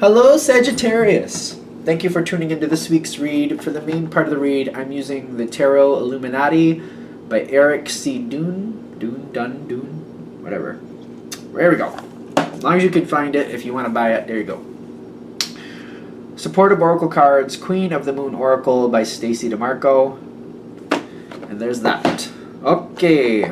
Hello, Sagittarius. Thank you for tuning into this week's read. For the main part of the read, I'm using the Tarot Illuminati by Eric C. Dune, whatever. There we go. As long as you can find it, if you want to buy it, there you go. Supportive Oracle cards, Queen of the Moon Oracle by Stacy DeMarco. And there's that. Okay. I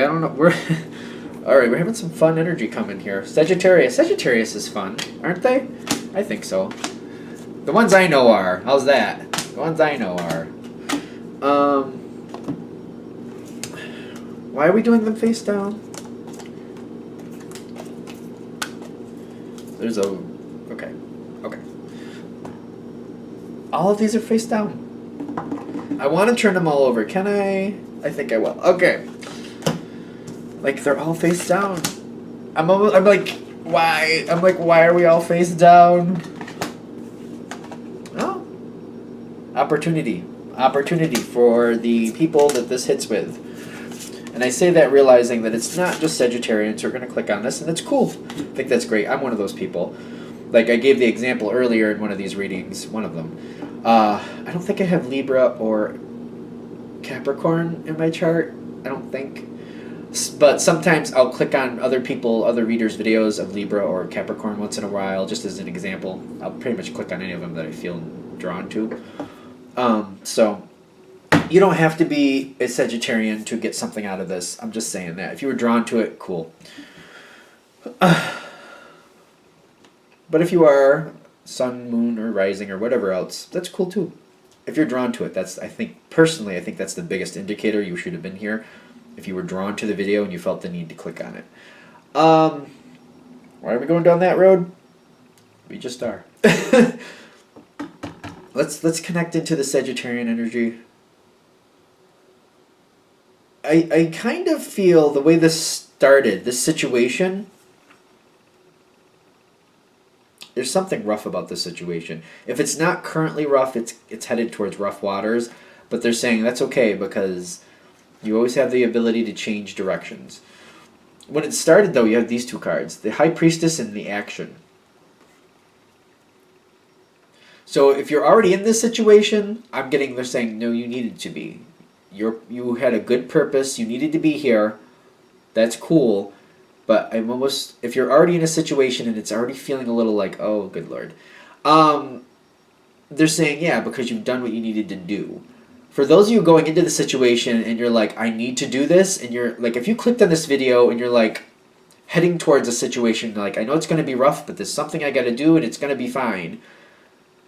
don't know. Alright, we're having some fun energy coming here. Sagittarius. Sagittarius is fun, aren't they? I think so. The ones I know are. How's that? The ones I know are. Why are we doing them face down? There's a... Okay. All of these are face down. I want to turn them all over. Can I? I think I will. Okay. Like, they're all face down. I'm like, why? I'm like, why are we all face down? Oh. Opportunity. Opportunity for the people that this hits with. And I say that realizing that it's not just Sagittarians who are going to click on this, and it's cool. I think that's great. I'm one of those people. Like, I gave the example earlier in one of these readings, one of them. I don't think I have Libra or Capricorn in my chart. I don't think. But sometimes I'll click on other readers' videos of Libra or Capricorn once in a while, just as an example. I'll pretty much click on any of them that I feel drawn to. So you don't have to be a Sagittarian to get something out of this. I'm just saying that. If you were drawn to it, cool. But if you are sun, moon, or rising, or whatever else, that's cool too. If you're drawn to it, that's, I think that's the biggest indicator you should have been here. If you were drawn to the video and you felt the need to click on it. Why are we going down that road? We just are. Let's connect into the Sagittarian energy. I kind of feel the way this started, this situation, there's something rough about this situation. If it's not currently rough, it's headed towards rough waters, but they're saying that's okay because you always have the ability to change directions. When it started, though, you have these two cards, the High Priestess and the Action. So if you're already in this situation, they're saying, no, you needed to be. You had a good purpose, you needed to be here, that's cool, but if you're already in a situation and it's already feeling a little like, oh, good Lord, they're saying, yeah, because you've done what you needed to do. For those of you going into the situation and you're like, I need to do this, and you're like, if you clicked on this video and you're like heading towards a situation, like, I know it's going to be rough, but there's something I got to do and it's going to be fine,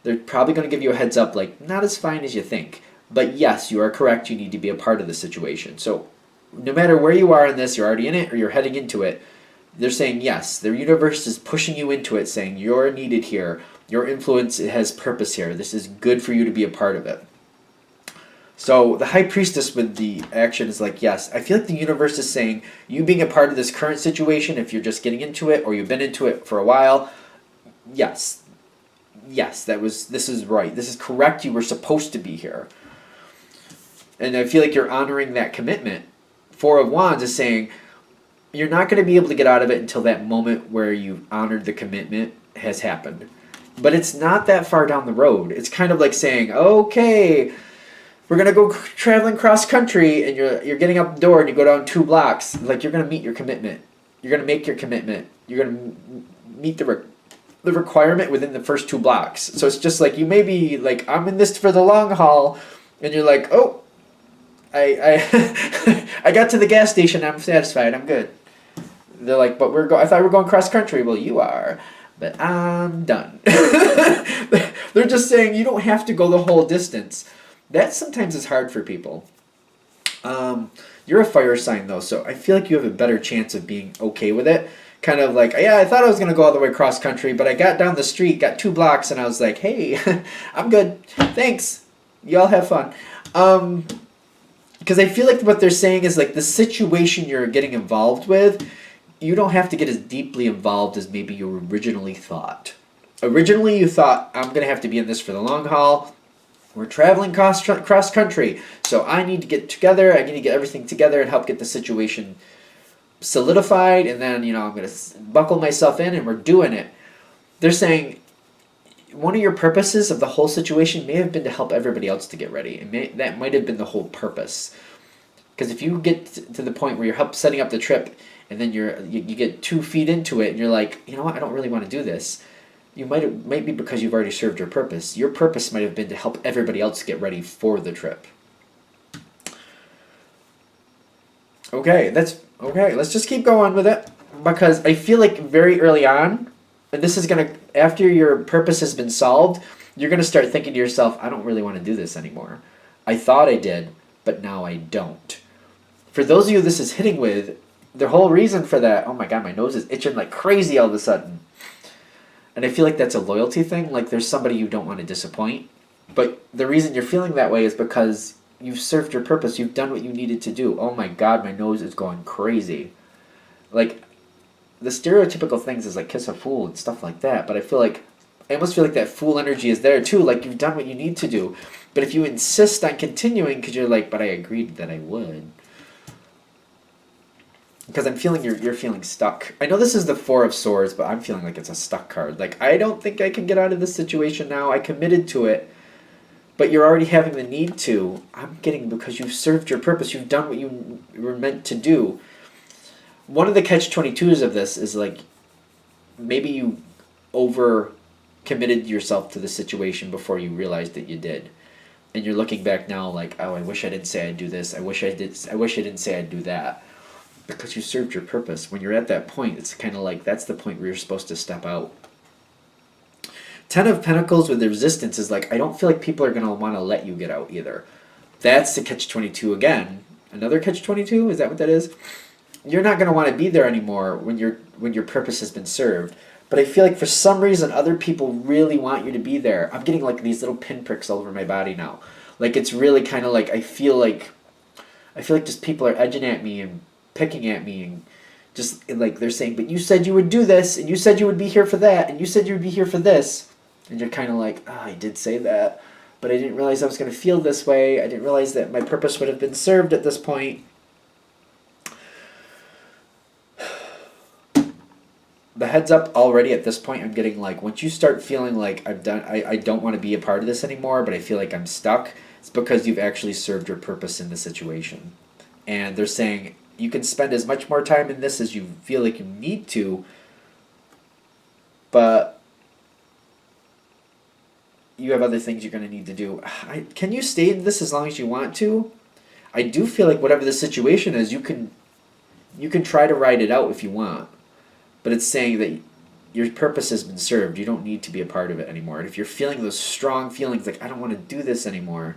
they're probably going to give you a heads up, like, not as fine as you think. But yes, you are correct, you need to be a part of the situation. So no matter where you are in this, you're already in it or you're heading into it, they're saying yes, the universe is pushing you into it, saying you're needed here, your influence has purpose here, this is good for you to be a part of it. So the High Priestess with the Action is like, yes, I feel like the universe is saying, you being a part of this current situation, if you're just getting into it or you've been into it for a while, yes, this is right. This is correct. You were supposed to be here. And I feel like you're honoring that commitment. Four of Wands is saying, you're not going to be able to get out of it until that moment where you've honored the commitment has happened. But it's not that far down the road. It's kind of like saying, okay, we're going to go traveling cross country, and you're getting up the door and you go down 2 blocks. Like, you're going to meet your commitment. You're going to make your commitment. You're going to meet the requirement within the first 2 blocks. So it's just like, you may be like, I'm in this for the long haul, and you're like, oh, I got to the gas station, I'm satisfied, I'm good. They're like, but I thought we were going cross country. Well, you are, but I'm done. They're just saying you don't have to go the whole distance. That sometimes is hard for people. You're a fire sign, though, so I feel like you have a better chance of being okay with it. Kind of like, yeah, I thought I was going to go all the way cross country, but I got down the street, got 2 blocks, and I was like, hey, I'm good. Thanks. Y'all have fun. Because I feel like what they're saying is, like, the situation you're getting involved with, you don't have to get as deeply involved as maybe you originally thought. Originally, you thought, I'm going to have to be in this for the long haul. We're traveling cross country, so I need to get together. I need to get everything together and help get the situation solidified, and then, I'm going to buckle myself in, and we're doing it. they're saying one of your purposes of the whole situation may have been to help everybody else to get ready. That might have been the whole purpose. Because if you get to the point where you're setting up the trip and then you get 2 feet into it and you're like, you know what, I don't really want to do this. You might be because you've already served your purpose. Your purpose might have been to help everybody else get ready for the trip. Okay, let's just keep going with it, because I feel like very early on, and this is going to, after your purpose has been solved, you're going to start thinking to yourself, I don't really want to do this anymore. I thought I did, but now I don't. For those of you this is hitting with, the whole reason for that, oh my god, my nose is itching like crazy all of a sudden. And I feel like that's a loyalty thing, like there's somebody you don't want to disappoint. But the reason you're feeling that way is because you've served your purpose, you've done what you needed to do. Oh my god, my nose is going crazy. Like, the stereotypical things is like kiss a fool and stuff like that, but I almost feel like that fool energy is there too, like you've done what you need to do. But if you insist on continuing because you're like, but I agreed that I would. Because I'm feeling you're feeling stuck. I know this is the 4 of Swords, but I'm feeling like it's a stuck card. Like, I don't think I can get out of this situation now. I committed to it, but you're already having the need to. I'm getting because you've served your purpose. You've done what you were meant to do. One of the catch-22s of this is like, maybe you over-committed yourself to the situation before you realized that you did. And you're looking back now like, oh, I wish I didn't say I'd do this. I wish I didn't say I'd do that. Because you served your purpose. When you're at that point, it's kind of like that's the point where you're supposed to step out. 10 of Pentacles with the resistance is like, I don't feel like people are going to want to let you get out either. That's the catch-22 again. Another catch-22? Is that what that is? You're not going to want to be there anymore when your purpose has been served. But I feel like for some reason other people really want you to be there. I'm getting like these little pinpricks all over my body now. Like it's really kind of like I feel like just people are edging at me and picking at me and just like they're saying, but you said you would do this and you said you would be here for that and you said you would be here for this. And you're kind of like, oh, I did say that, but I didn't realize I was going to feel this way. I didn't realize that my purpose would have been served at this point. The heads up already at this point, I'm getting like, once you start feeling like I don't want to be a part of this anymore, but I feel like I'm stuck, it's because you've actually served your purpose in the situation. And they're saying you can spend as much more time in this as you feel like you need to, but you have other things you're going to need to do. Can you stay in this as long as you want to? I do feel like whatever the situation is, you can try to ride it out if you want. But it's saying that your purpose has been served. You don't need to be a part of it anymore. And if you're feeling those strong feelings like, I don't want to do this anymore,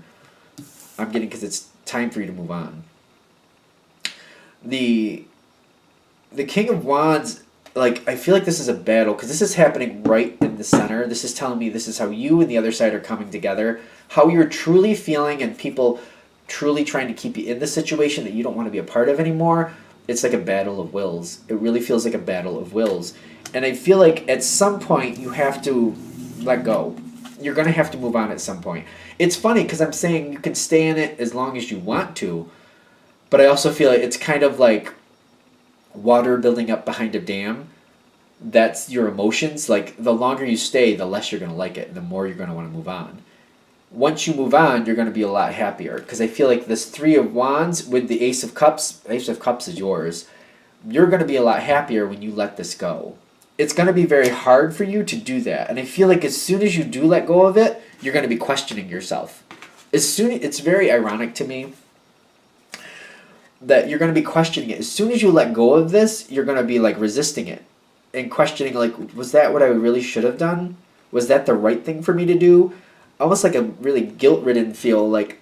I'm getting because it's time for you to move on. The King of Wands, like, I feel like this is a battle because this is happening right in the center. This is telling me this is how you and the other side are coming together, how you're truly feeling and people truly trying to keep you in the situation that you don't want to be a part of anymore. It's like a battle of wills. It really feels like a battle of wills. And I feel like at some point you have to let go. You're going to have to move on at some point. It's funny because I'm saying you can stay in it as long as you want to, but I also feel like it's kind of like water building up behind a dam. That's your emotions. Like the longer you stay, the less you're going to like it, and the more you're going to want to move on. Once you move on, you're going to be a lot happier. Because I feel like this 3 of Wands with the Ace of Cups is yours. You're going to be a lot happier when you let this go. It's going to be very hard for you to do that. And I feel like as soon as you do let go of it, you're going to be questioning yourself. It's very ironic to me that you're going to be questioning it. As soon as you let go of this, you're going to be like resisting it and questioning like, was that what I really should have done? Was that the right thing for me to do? Almost like a really guilt-ridden feel, like,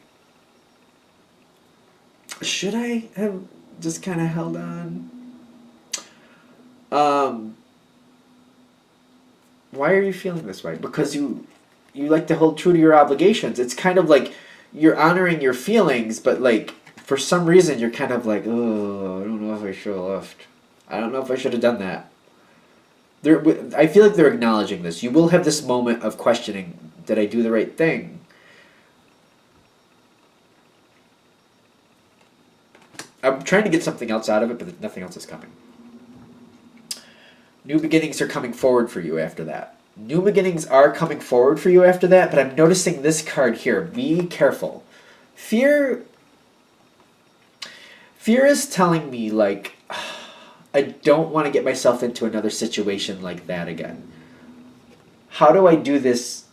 should I have just kind of held on? Why are you feeling this way? Because you like to hold true to your obligations. It's kind of like you're honoring your feelings, but like for some reason you're kind of like, oh, I don't know if I should have left. I don't know if I should have done that. I feel like they're acknowledging this. You will have this moment of questioning, did I do the right thing? I'm trying to get something else out of it, but nothing else is coming. New beginnings are coming forward for you after that. New beginnings are coming forward for you after that, but I'm noticing this card here. Be careful. Fear is telling me, like, I don't want to get myself into another situation like that again. How do I do this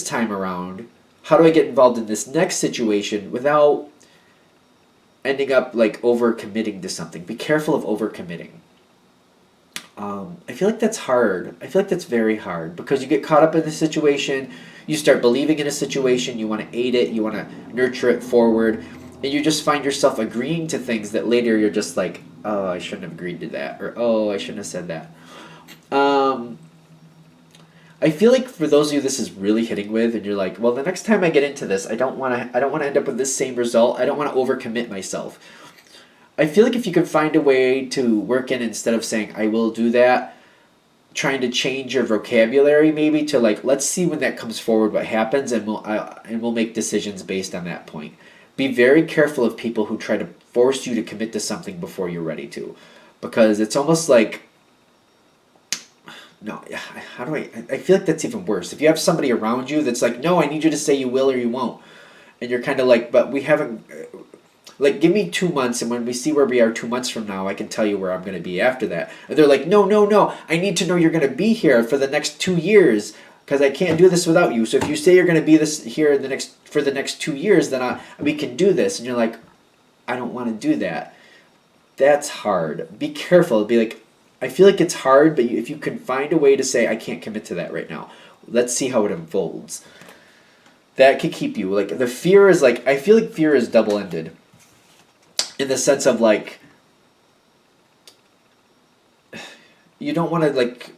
time around? How do I get involved in this next situation without ending up like overcommitting to something? Be careful of overcommitting. I feel like that's hard. I feel like that's very hard because you get caught up in the situation, you start believing in a situation, you want to aid it, you want to nurture it forward, and you just find yourself agreeing to things that later you're just like, oh, I shouldn't have agreed to that, or oh, I shouldn't have said that. I feel like for those of you this is really hitting with, and you're like, well, the next time I get into this, I don't want to end up with this same result. I don't want to overcommit myself. I feel like if you could find a way to work in, instead of saying I will do that, trying to change your vocabulary maybe to like, let's see when that comes forward what happens, and we'll make decisions based on that point. Be very careful of people who try to force you to commit to something before you're ready to, because it's almost like, no, how do I feel like that's even worse. If you have somebody around you that's like, no, I need you to say you will or you won't, and you're kind of like, but we haven't, like, give me 2 months, and when we see where we are 2 months from now, I can tell you where I'm going to be after that. And they're like, no, I need to know you're going to be here for the next 2 years, because I can't do this without you. So if you say you're going to be here for the next 2 years, then we can do this. And you're like, I don't want to do that. That's hard. Be careful. Be like, I feel like it's hard, but if you can find a way to say, I can't commit to that right now. Let's see how it unfolds. That could keep you. Like, the fear is like, I feel like fear is double-ended. In the sense of like, you don't want to like,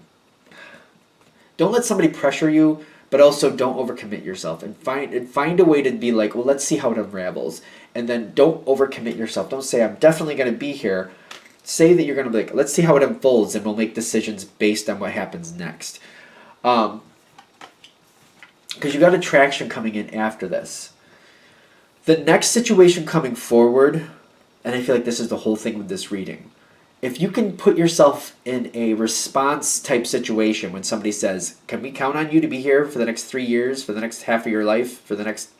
don't let somebody pressure you, but also don't overcommit yourself, and find a way to be like, well, let's see how it unravels, and then don't overcommit yourself. Don't say I'm definitely going to be here. Say that you're going to be like, let's see how it unfolds, and we'll make decisions based on what happens next. Because you got attraction coming in after this. The next situation coming forward. And I feel like this is the whole thing with this reading. If you can put yourself in a response type situation when somebody says, can we count on you to be here for the next 3 years, for the next half of your life, for the next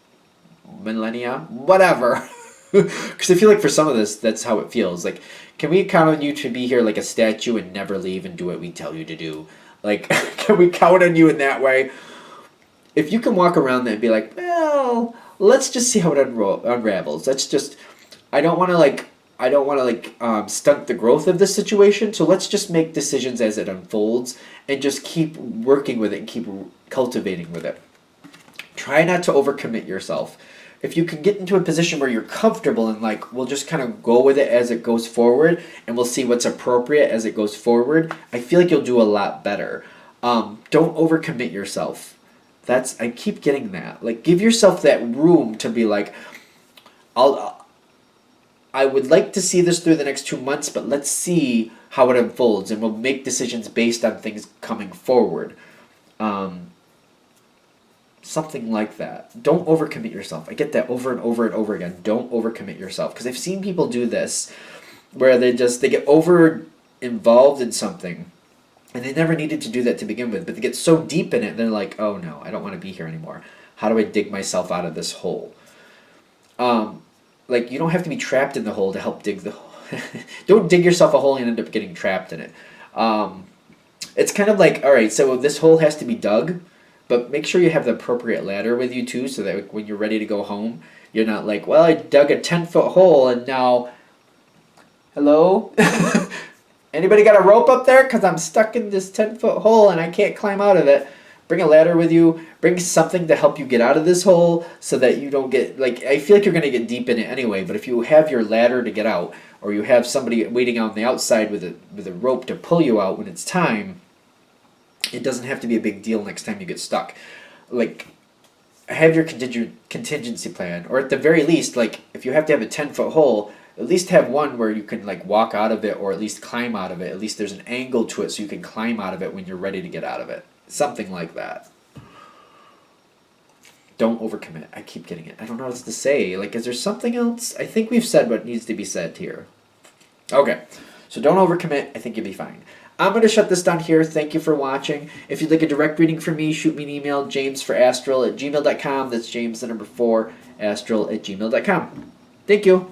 millennia, whatever. Because I feel like for some of this, that's how it feels. Like, can we count on you to be here like a statue and never leave and do what we tell you to do? Like, can we count on you in that way? If you can walk around that and be like, well, let's just see how it unravels. Let's just... I don't want to stunt the growth of this situation, so let's just make decisions as it unfolds and just keep working with it and keep cultivating with it. Try not to overcommit yourself. If you can get into a position where you're comfortable and like, we'll just kind of go with it as it goes forward and we'll see what's appropriate as it goes forward, I feel like you'll do a lot better. Don't overcommit yourself. I keep getting that. Like, give yourself that room to be like, I would like to see this through the next 2 months, but let's see how it unfolds, and we'll make decisions based on things coming forward. Something like that. Don't overcommit yourself. I get that over and over and over again. Don't overcommit yourself, because I've seen people do this where they get over involved in something, and they never needed to do that to begin with, but they get so deep in it, they're like, oh no, I don't want to be here anymore. How do I dig myself out of this hole? Like, you don't have to be trapped in the hole to help dig the hole. Don't dig yourself a hole and end up getting trapped in it. It's kind of like, all right, so this hole has to be dug, but make sure you have the appropriate ladder with you too, so that when you're ready to go home, you're not like, well, I dug a 10-foot hole and now, hello? Anybody got a rope up there? Because I'm stuck in this 10-foot hole and I can't climb out of it. Bring a ladder with you. Bring something to help you get out of this hole so that you don't get, like, I feel like you're going to get deep in it anyway, but if you have your ladder to get out, or you have somebody waiting on the outside with a rope to pull you out when it's time, it doesn't have to be a big deal next time you get stuck. Like, have your contingency plan, or at the very least, like, if you have to have a 10-foot hole, at least have one where you can, like, walk out of it or at least climb out of it. At least there's an angle to it so you can climb out of it when you're ready to get out of it. Something like that. Don't overcommit. I keep getting it. I don't know what else to say. Like, is there something else? I think we've said what needs to be said here. Okay. So don't overcommit. I think you'll be fine. I'm going to shut this down here. Thank you for watching. If you'd like a direct reading from me, shoot me an email, jamesforastral@gmail.com. That's James, the number 4, astral@gmail.com. Thank you.